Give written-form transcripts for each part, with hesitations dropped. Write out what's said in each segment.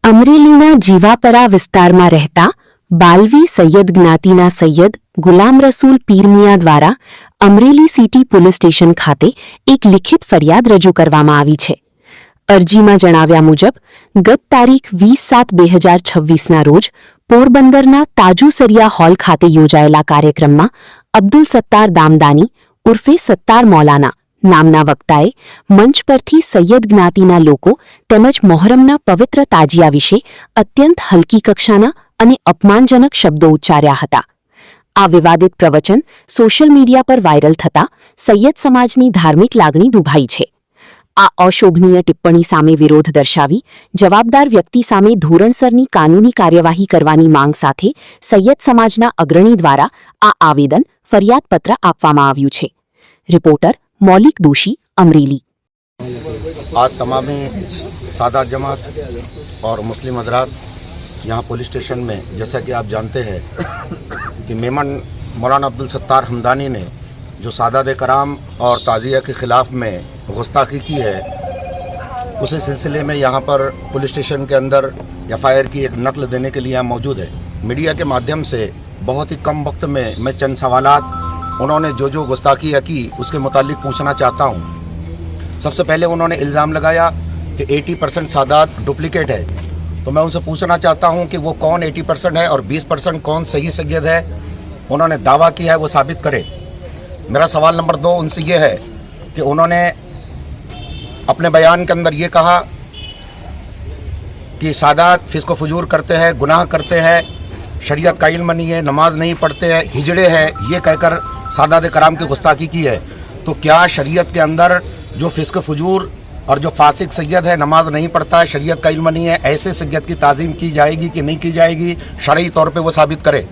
અમરેલીના જીવાપરા વિસ્તારમાં રહેતા બાલવી સૈયદ જ્ઞાતિના સૈયદ ગુલામ રસૂલ પીરમિયા દ્વારા અમરેલી સિટી પોલીસ સ્ટેશન ખાતે એક લિખિત ફરિયાદ રજૂ કરવામાં આવી છે. અરજીમાં જણાવ્યા મુજબ ગત તારીખ 20/7/2026ના રોજ પોરબંદરના તાજુસરિયા હોલ ખાતે યોજાયેલા કાર્યક્રમમાં અબ્દુલ સત્તાર દામદાની ઉર્ફે સત્તાર મૌલાના નામના વક્તાએ મંચ પરથી સૈયદ જ્ઞાતિના લોકો તેમજ મોહરમના પવિત્ર તાજિયા વિશે અત્યંત હલકી કક્ષાના અને અપમાનજનક શબ્દો ઉચ્ચાર્યા હતા. આ વિવાદિત પ્રવચન સોશિયલ મીડિયા પર વાયરલ થતા સૈયદ સમાજની ધાર્મિક લાગણી દુભાઈ છે. આ અશોભનીય ટિપ્પણી સામે વિરોધ દર્શાવી જવાબદાર વ્યક્તિ સામે ધોરણસરની કાનૂની કાર્યવાહી કરવાની માંગ સાથે સૈયદ સમાજના અગ્રણી દ્વારા આ આવેદન ફરિયાદપત્ર આપવામાં આવ્યું છે. રિપોર્ટર मौलिक दोषी अमरेली। आज तमामी सादात जमात और मुस्लिम हजरात यहाँ पुलिस स्टेशन में, जैसा कि आप जानते हैं कि मेमन मौलाना अब्दुल सत्तार हमदानी ने जो सादात कराम और ताज़िया के ख़िलाफ़ में गुस्ताखी की है, उसी सिलसिले में यहाँ पर पुलिस स्टेशन के अंदर FIR की एक नकल देने के लिए यहाँ मौजूद है। मीडिया के माध्यम से बहुत ही कम वक्त में मैं चंद सवालात उन्होंने जो गुस्ताखियाँ की उसके मुतालिक पूछना चाहता हूँ। सबसे पहले उन्होंने इल्ज़ाम लगाया कि 80% सादात डुप्लिकेट है, तो मैं उनसे पूछना चाहता हूँ कि वो कौन 80% है और 20% कौन सही सैयद है। उन्होंने दावा किया है, वो साबित करे। मेरा सवाल नंबर 2 उनसे ये है कि उन्होंने अपने बयान के अंदर ये कहा कि सादात फिस्क फजूर करते हैं, गुनाह करते हैं, शरीयत का इल्म नहीं है, नमाज नहीं पढ़ते हैं, हिजड़े हैं, ये कहकर सादात कराम की गुस्ताखी की है। तो क्या शरीयत के अंदर जो फिस्क फजूर और जो फासिक सैयद है, नमाज नहीं पढ़ता है, शरीयत का इल्म नहीं है, ऐसे सैयद की ताज़ीम की जाएगी कि नहीं की जाएगी, शरई तौर पे वो साबित करे।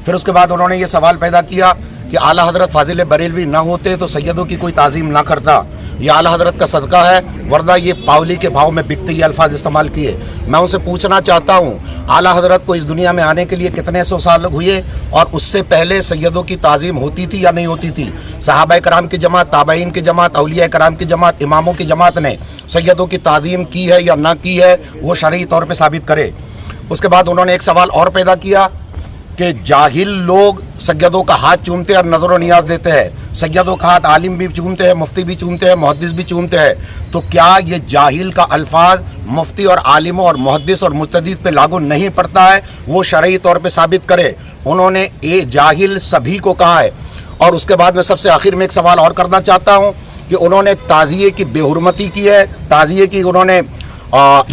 फिर उसके बाद उन्होंने ये सवाल पैदा किया कि आला हज़रत फाजिल बरेलवी ना होते तो सैयदों की कोई ताज़ीम ना करता, ये आला हज़रत का सदका है, वरना ये पावली के भाव में बिकते ये अल्फाज इस्तेमाल किए। मैं उनसे पूछना चाहता हूँ, आला हज़रत को इस दुनिया में आने के लिए कितने सौ साल हुए और उससे पहले सैयदों की ताज़ीम होती थी या नहीं होती थी? सहाबा कराम की जमात, ताबईन की जमात, औलिया कराम की जमात, इमामों की जमात ने सैयदों की ताज़ीम की है या ना की है, वो शरई तौर पर साबित करे। उसके बाद उन्होंने एक सवाल और पैदा किया कि जाहिल लोग सैयदों का हाथ चूमते हैं और नज़र नियाज देते हैं। सैयदों का हाथ आलिम भी चूमते हैं, मुफ्ती भी चूमते हैं, मुहद्दिस भी चूमते हैं। तो क्या ये जाहिल का अल्फाज मुफ्ती और आलिमों और मुहद्दिस और मुज्तहिद पे लागू नहीं पड़ता है? वो शरई तौर पे साबित करे। उन्होंने ये जाहिल सभी को कहा है। और उसके बाद में सबसे आखिर में एक सवाल और करना चाहता हूँ कि उन्होंने ताज़िये की बेहुरमती की है, ताज़िये की उन्होंने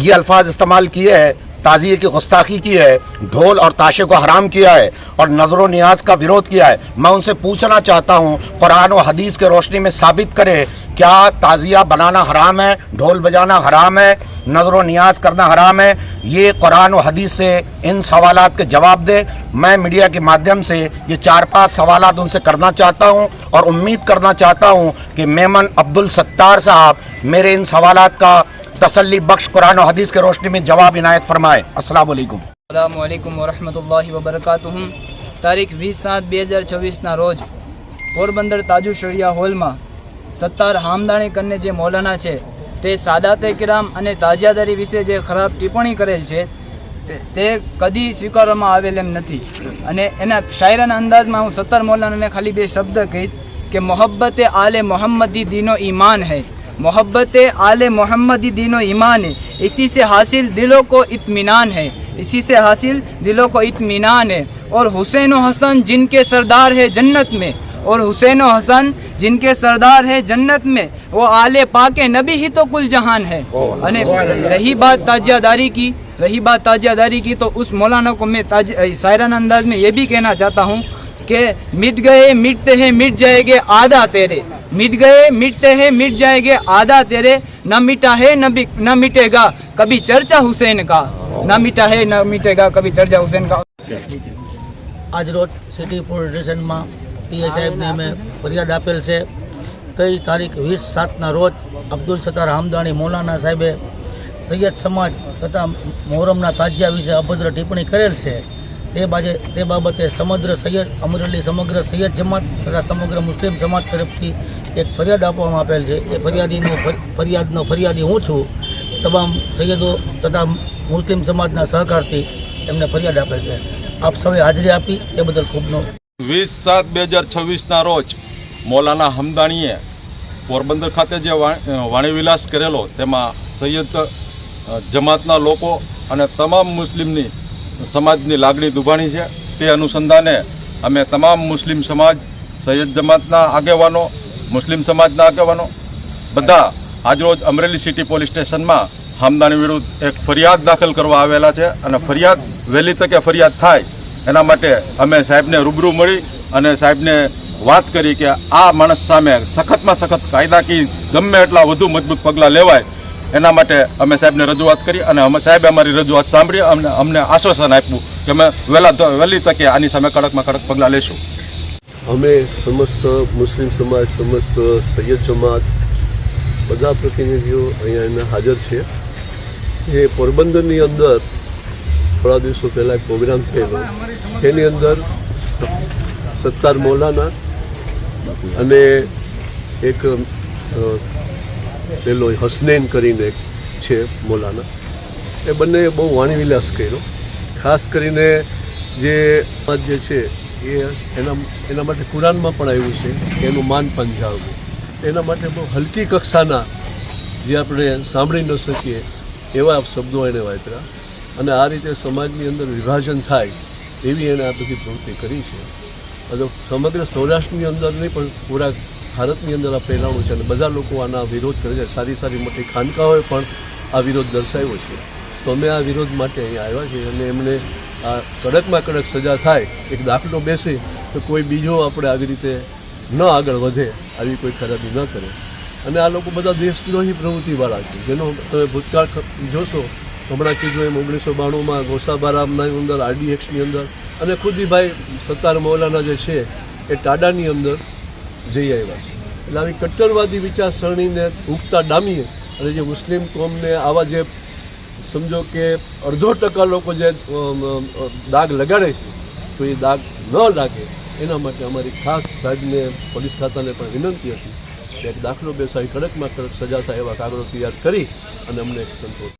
ये अल्फाज इस्तेमाल किए हैं, ताज़िये की गुस्ताखी की है, ढोल और ताशे को हराम किया है और नज़र नियाज का विरोध किया है। मैं उनसे पूछना चाहता हूँ, कुरान और हदीस के रोशनी में साबित करे, क्या ताज़िया बनाना हराम है, ढोल बजाना हराम है, नज़र नियाज करना हराम है? ये कुरान और हदीस से इन सवालात के जवाब दे। मैं मीडिया के माध्यम से ये 4-5 सवालात उनसे करना चाहता हूँ और उम्मीद करना चाहता हूँ कि मेमन अब्दुल सत्तार साहब मेरे इन सवालात का तसल्ली बख्श कुरान और हदीस के रोशनी में जवाब इनायत फरमाए। अस्सलाम वालेकुम वरहमतुल्लाहि वबरकातुहू। तारीख 20/7/2026ના રોજ પોરબંદર તાજુસરિયા હોલમાં સત્તાર હામદાણી કરીને જે મૌલાના છે તે સાદાતે કિરામ અને તાજિયાદારી વિશે જે ખરાબ ટિપ્પણી કરેલ છે તે કદી સ્વીકારવામાં આવેલ એમ નથી. અને એના શાયરાના અંદાજમાં હું સત્તાર મૌલાનાને ખાલી 2 શબ્દ કહીશ કે મોહબ્બતે આલે મોહમ્મદી દીનો ईमान है, मोहब्बत आले मोहम्मदी दीनो ईमान है, इसी से हासिल दिलों को इत्मीनान है, इसी से हासिल दिलों को इत्मीनान है। और हुसैन और हसन जिनके सरदार है जन्नत में, और हुसैन और हसन जिनके सरदार है जन्नत में, वो आले पाके नबी ही तो कुल जहान है। अने रही बात ताजियादारी की, तो उस मौलाना को मैं शायराना अंदाज में ये भी कहना चाहता हूँ कि मिट गए मिटते हैं मिट जाएंगे आधा तेरे, मिट गए मिटते हैं मिट जाएंगे आधा तेरे, न मिटा है न मिटेगा कभी चर्चा हुसैन का, न मिटा है न मिटेगा कभी चर्चा हुसैन का। आज रोज सिटी पोलीस स्टेशन में PI साहेब ने अमे फरियाद आपेल से कई तारीख 20/7ના રોજ અબ્દુલ સત્તાર હામદાણી મૌલાના સાહેબે સૈયદ સમાજ તથા મોહરમના તાજિયા વિશે અભદ્ર ટિપ્પણી કરેલ છે। તે બાબતે સમગ્ર સૈયદ અમરેલી સમગ્ર સૈયદ જમાત તથા સમગ્ર મુસ્લિમ સમાજ તરફથી એક ફરિયાદ આપવામાં આપેલ છે। એ ફરિયાદી હું છું। તમામ સૈયદો તથા મુસ્લિમ સમાજના સહકારથી એમને ફરિયાદ આપેલ છે. આપ સૌએ હાજરી આપી એ બદલ ખૂબનો 20/7/2026ના રોજ મૌલાના હમદાણીએ પોરબંદર ખાતે જે વાણીવિલાસ કરેલો તેમાં સૈયદ જમાતના લોકો અને તમામ મુસ્લિમની સમાજની લાગણી દુભાણી છે. તે અનુસંધાને અમે તમામ મુસ્લિમ સમાજ, સૈયદ જમાતના આગેવાનો, મુસ્લિમ સમાજના આગેવાનો બધા આજરોજ અમરેલી સિટી પોલીસ સ્ટેશનમાં હમદાણી વિરુદ્ધ એક ફરિયાદ દાખલ કરવા આવેલા છે અને ફરિયાદ વહેલી તકે ફરિયાદ થાય એના માટે અમે સાહેબને રૂબરૂ મળી અને સાહેબને વાત કરી કે આ માણસ સામે સખતમાં સખત કાયદાકીય ગમે એટલા વધુ મજબૂત પગલાં લેવાય એના માટે અમે સાહેબને રજૂઆત કરી અને સાહેબે અમારી રજૂઆત સાંભળી અમને આશ્વાસન આપ્યું કે અમે વહેલી તકે આની સામે કડકમાં કડક પગલાં લેશું. અમે સમસ્ત મુસ્લિમ સમાજ, સમસ્ત સૈયદ જમાત બધા પ્રતિનિધિઓ અહીંયા હાજર છે. એ પોરબંદરની અંદર થોડા દિવસો પહેલાં એક પ્રોગ્રામ થયેલો, જેની અંદર સત્તાર મૌલાના અને એક પેલો હસનૈન કરીને એક છે મૌલાના, એ બંને બહુ વાણીવિલાસ કર્યો. ખાસ કરીને જે છે એ એના માટે કુરાનમાં પણ આવ્યું છે કે એનું માનપાન જાળવવું. એના માટે બહુ હલકી કક્ષાના જે આપણે સાંભળી ન શકીએ એવા શબ્દો એણે વાપર્યા અને આ રીતે સમાજની અંદર વિભાજન થાય એવી એણે આ બધી પ્રવૃત્તિ કરી છે. સમગ્ર સૌરાષ્ટ્રની અંદર નહીં પણ પૂરા ભારતની અંદર આ ફેલાણું છે અને બધા લોકો આના વિરોધ કરે છે. સારી સારી મોટી ખાનકાઓએ પણ આ વિરોધ દર્શાવ્યો છે. તો અમે આ વિરોધ માટે અહીંયા આવ્યા છીએ અને એમને આ કડકમાં કડક સજા થાય, એક દાખલો બેસે તો કોઈ બીજો આપણે આવી રીતે ન આગળ વધે, આવી કોઈ ખરાબી ન કરે. અને આ લોકો બધા દેશદ્રોહી પ્રવૃત્તિવાળા છે, જેનો તમે ભૂતકાળ જોશો. હમણાં કીધું એમ 1992માં ગોસાબારામના અંદર, RDXની અંદર અને ખુદીભાઈ સત્તાર મૌલાના જે છે એ ટાડાની અંદર જઈ આવ્યા છે. એટલે આવી કટ્ટરવાદી વિચારસરણીને ઉગતા ડામીએ અને જે મુસ્લિમ કોમને આવા જે સમજો કે 0.5% લોકો જે દાગ લગાડે છે તો એ દાગ ન લાગે એના માટે અમારી ખાસ સાહેબને, પોલીસ ખાતાને પણ વિનંતી હતી કે એક દાખલો બેસાડી કડકમાં કડક સજા થાય એવા કાગળો તૈયાર કરી અને અમને એક સંતોષ